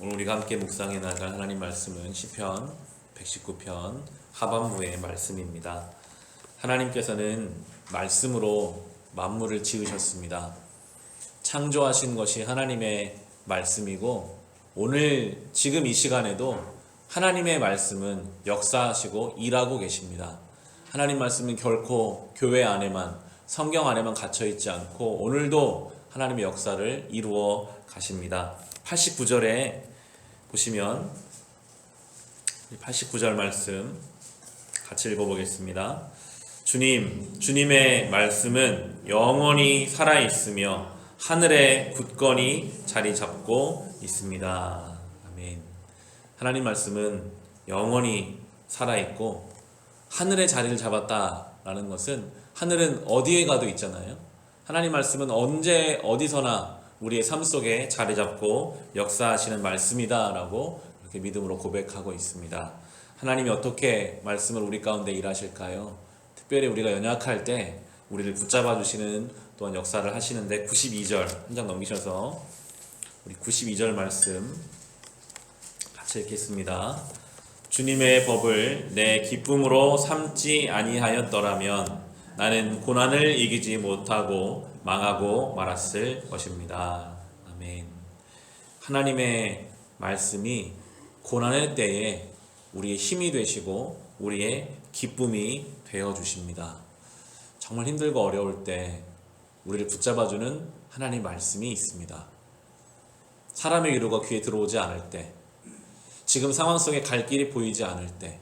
오늘 우리가 함께 묵상해 나갈 하나님 말씀은 시편 119편 하반부의 말씀입니다. 하나님께서는 말씀으로 만물을 지으셨습니다. 창조하신 것이 하나님의 말씀이고 오늘 지금 이 시간에도 하나님의 말씀은 역사하시고 일하고 계십니다. 하나님 말씀은 결코 교회 안에만 성경 안에만 갇혀 있지 않고 오늘도 하나님의 역사를 이루어 가십니다. 89절에 보시면 89절 말씀 같이 읽어보겠습니다. 주님의 말씀은 영원히 살아있으며 하늘에 굳건히 자리 잡고 있습니다. 아멘. 하나님 말씀은 영원히 살아있고 하늘에 자리를 잡았다라는 것은 하늘은 어디에 가도 있잖아요. 하나님 말씀은 언제 어디서나 우리의 삶 속에 자리 잡고 역사하시는 말씀이다라고 이렇게 믿음으로 고백하고 있습니다. 하나님이 어떻게 말씀을 우리 가운데 일하실까요? 특별히 우리가 연약할 때 우리를 붙잡아 주시는 또한 역사를 하시는데 92절 한 장 넘기셔서 우리 92절 말씀 같이 읽겠습니다. 주님의 법을 내 기쁨으로 삼지 아니하였더라면 나는 고난을 이기지 못하고 망하고 말았을 것입니다. 아멘. 하나님의 말씀이 고난의 때에 우리의 힘이 되시고 우리의 기쁨이 되어 주십니다. 정말 힘들고 어려울 때 우리를 붙잡아주는 하나님의 말씀이 있습니다. 사람의 위로가 귀에 들어오지 않을 때, 지금 상황 속에 갈 길이 보이지 않을 때,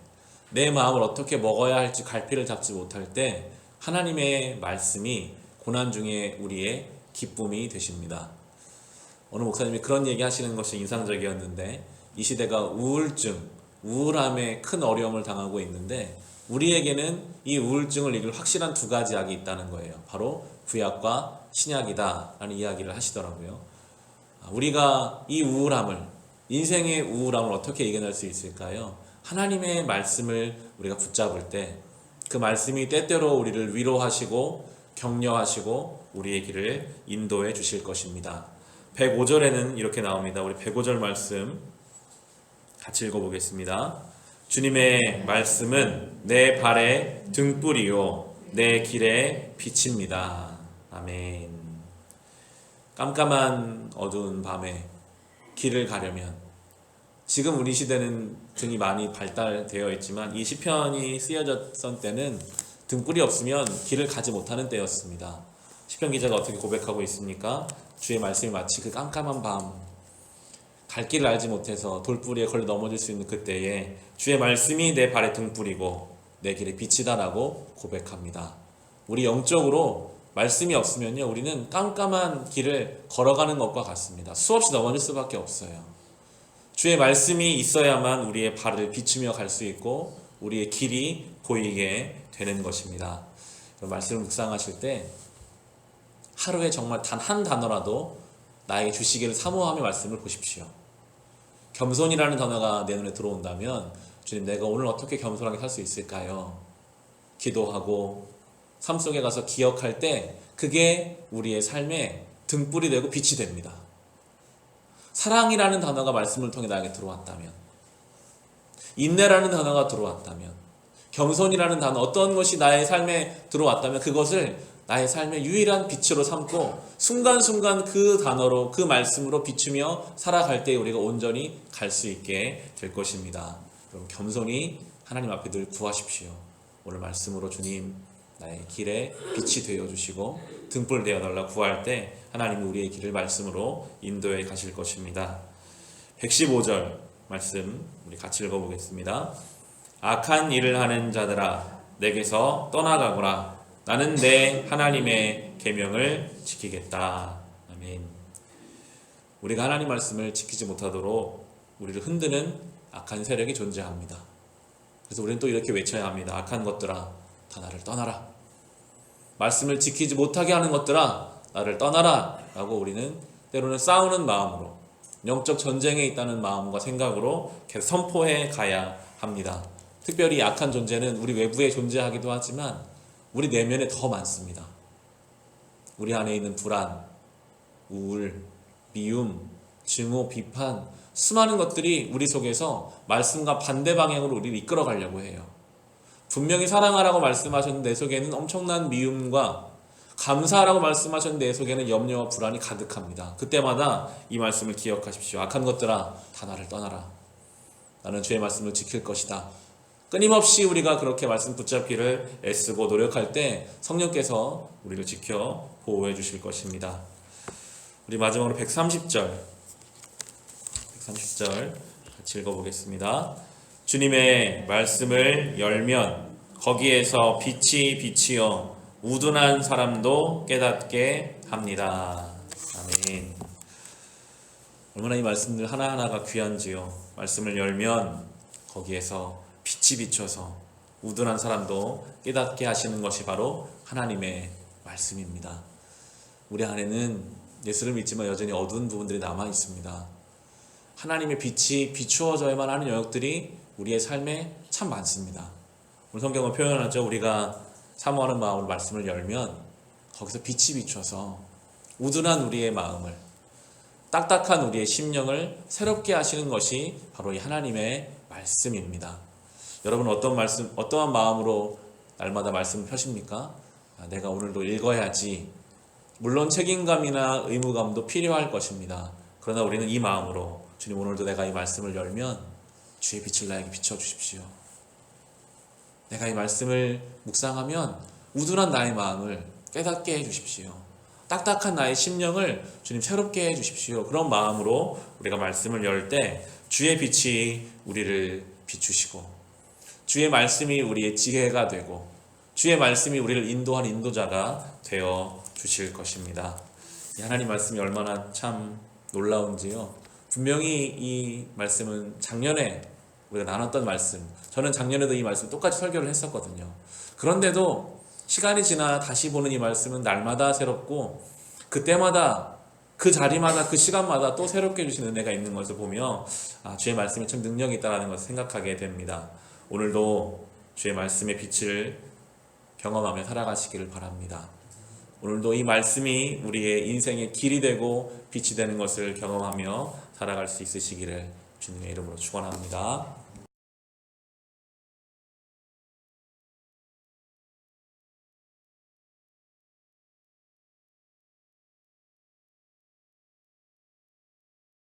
내 마음을 어떻게 먹어야 할지 갈피를 잡지 못할 때 하나님의 말씀이 고난 중에 우리의 기쁨이 되십니다. 어느 목사님이 그런 얘기 하시는 것이 인상적이었는데 이 시대가 우울증, 우울함에 큰 어려움을 당하고 있는데 우리에게는 이 우울증을 이길 확실한 두 가지 약이 있다는 거예요. 바로 구약과 신약이다 라는 이야기를 하시더라고요. 우리가 이 우울함을, 인생의 우울함을 어떻게 이겨낼 수 있을까요? 하나님의 말씀을 우리가 붙잡을 때 그 말씀이 때때로 우리를 위로하시고 격려하시고 우리의 길을 인도해 주실 것입니다. 105절에는 이렇게 나옵니다. 우리 105절 말씀 같이 읽어보겠습니다. 주님의 말씀은 내 발의 등불이요 내 길의 빛입니다. 아멘. 깜깜한 어두운 밤에 길을 가려면, 지금 우리 시대는 등이 많이 발달되어 있지만 이 시편이 쓰여졌던 때는 등불이 없으면 길을 가지 못하는 때였습니다. 시편 기자가 어떻게 고백하고 있습니까? 주의 말씀이 마치 그 깜깜한 밤, 갈 길을 알지 못해서 돌부리에 걸려 넘어질 수 있는 그때에 주의 말씀이 내 발의 등불이고 내 길의 빛이다라고 고백합니다. 우리 영적으로 말씀이 없으면요, 우리는 깜깜한 길을 걸어가는 것과 같습니다. 수없이 넘어질 수밖에 없어요. 주의 말씀이 있어야만 우리의 발을 비추며 갈 수 있고 우리의 길이 보이게 되는 것입니다. 말씀을 묵상하실 때 하루에 정말 단 한 단어라도 나에게 주시기를 사모하며 말씀을 보십시오. 겸손이라는 단어가 내 눈에 들어온다면 주님, 내가 오늘 어떻게 겸손하게 살 수 있을까요? 기도하고 삶 속에 가서 기억할 때 그게 우리의 삶에 등불이 되고 빛이 됩니다. 사랑이라는 단어가 말씀을 통해 나에게 들어왔다면, 인내라는 단어가 들어왔다면, 겸손이라는 단어, 어떤 것이 나의 삶에 들어왔다면 그것을 나의 삶의 유일한 빛으로 삼고 순간순간 그 단어로, 그 말씀으로 비추며 살아갈 때 우리가 온전히 갈 수 있게 될 것입니다. 여러분, 겸손히 하나님 앞에 늘 구하십시오. 오늘 말씀으로 주님, 나의 길에 빛이 되어주시고 등불 되어달라 구할 때 하나님이 우리의 길을 말씀으로 인도해 가실 것입니다. 115절 말씀 우리 같이 읽어보겠습니다. 악한 일을 하는 자들아 내게서 떠나가거라. 나는 내 하나님의 계명을 지키겠다. 아멘. 우리가 하나님 말씀을 지키지 못하도록 우리를 흔드는 악한 세력이 존재합니다. 그래서 우리는 또 이렇게 외쳐야 합니다. 악한 것들아 다 나를 떠나라. 말씀을 지키지 못하게 하는 것들아 나를 떠나라 라고 우리는 때로는 싸우는 마음으로, 영적 전쟁에 있다는 마음과 생각으로 계속 선포해 가야 합니다. 특별히 악한 존재는 우리 외부에 존재하기도 하지만 우리 내면에 더 많습니다. 우리 안에 있는 불안, 우울, 미움, 증오, 비판, 수많은 것들이 우리 속에서 말씀과 반대 방향으로 우리를 이끌어 가려고 해요. 분명히 사랑하라고 말씀하셨는데 내 속에는 엄청난 미움과 감사하라고 말씀하셨는데 내 속에는 염려와 불안이 가득합니다. 그때마다 이 말씀을 기억하십시오. 악한 것들아 다 나를 떠나라. 나는 주의 말씀을 지킬 것이다. 끊임없이 우리가 그렇게 말씀 붙잡기를 애쓰고 노력할 때 성령께서 우리를 지켜 보호해 주실 것입니다. 우리 마지막으로 130절 같이 읽어보겠습니다. 주님의 말씀을 열면 거기에서 빛이 비치어 우둔한 사람도 깨닫게 합니다. 아멘. 얼마나 이 말씀들 하나하나가 귀한지요. 말씀을 열면 거기에서 빛이 비쳐서 우둔한 사람도 깨닫게 하시는 것이 바로 하나님의 말씀입니다. 우리 안에는 예수를 믿지만 여전히 어두운 부분들이 남아 있습니다. 하나님의 빛이 비추어져야만 하는 영역들이 우리의 삶에 참 많습니다. 오늘 성경은 표현하죠. 우리가 사모하는 마음으로 말씀을 열면 거기서 빛이 비춰서 우둔한 우리의 마음을, 딱딱한 우리의 심령을 새롭게 하시는 것이 바로 이 하나님의 말씀입니다. 여러분 어떠한 마음으로 날마다 말씀을 펴십니까? 내가 오늘도 읽어야지. 물론 책임감이나 의무감도 필요할 것입니다. 그러나 우리는 이 마음으로 주님 오늘도 내가 이 말씀을 열면 주의 빛을 나에게 비춰주십시오. 내가 이 말씀을 묵상하면 우둔한 나의 마음을 깨닫게 해주십시오. 딱딱한 나의 심령을 주님 새롭게 해주십시오. 그런 마음으로 우리가 말씀을 열 때 주의 빛이 우리를 비추시고 주의 말씀이 우리의 지혜가 되고 주의 말씀이 우리를 인도하는 인도자가 되어 주실 것입니다. 이 하나님 말씀이 얼마나 참 놀라운지요. 분명히 이 말씀은 작년에 우리가 나눴던 말씀, 저는 작년에도 이 말씀 똑같이 설교를 했었거든요. 그런데도 시간이 지나 다시 보는 이 말씀은 날마다 새롭고 그때마다 그 자리마다 그 시간마다 또 새롭게 해주시는 은혜가 있는 것을 보며 주의 말씀이 참 능력이 있다는 것을 생각하게 됩니다. 오늘도 주의 말씀의 빛을 경험하며 살아가시기를 바랍니다. 오늘도 이 말씀이 우리의 인생의 길이 되고 빛이 되는 것을 경험하며 살아갈 수 있으시기를 주님의 이름으로 축원합니다.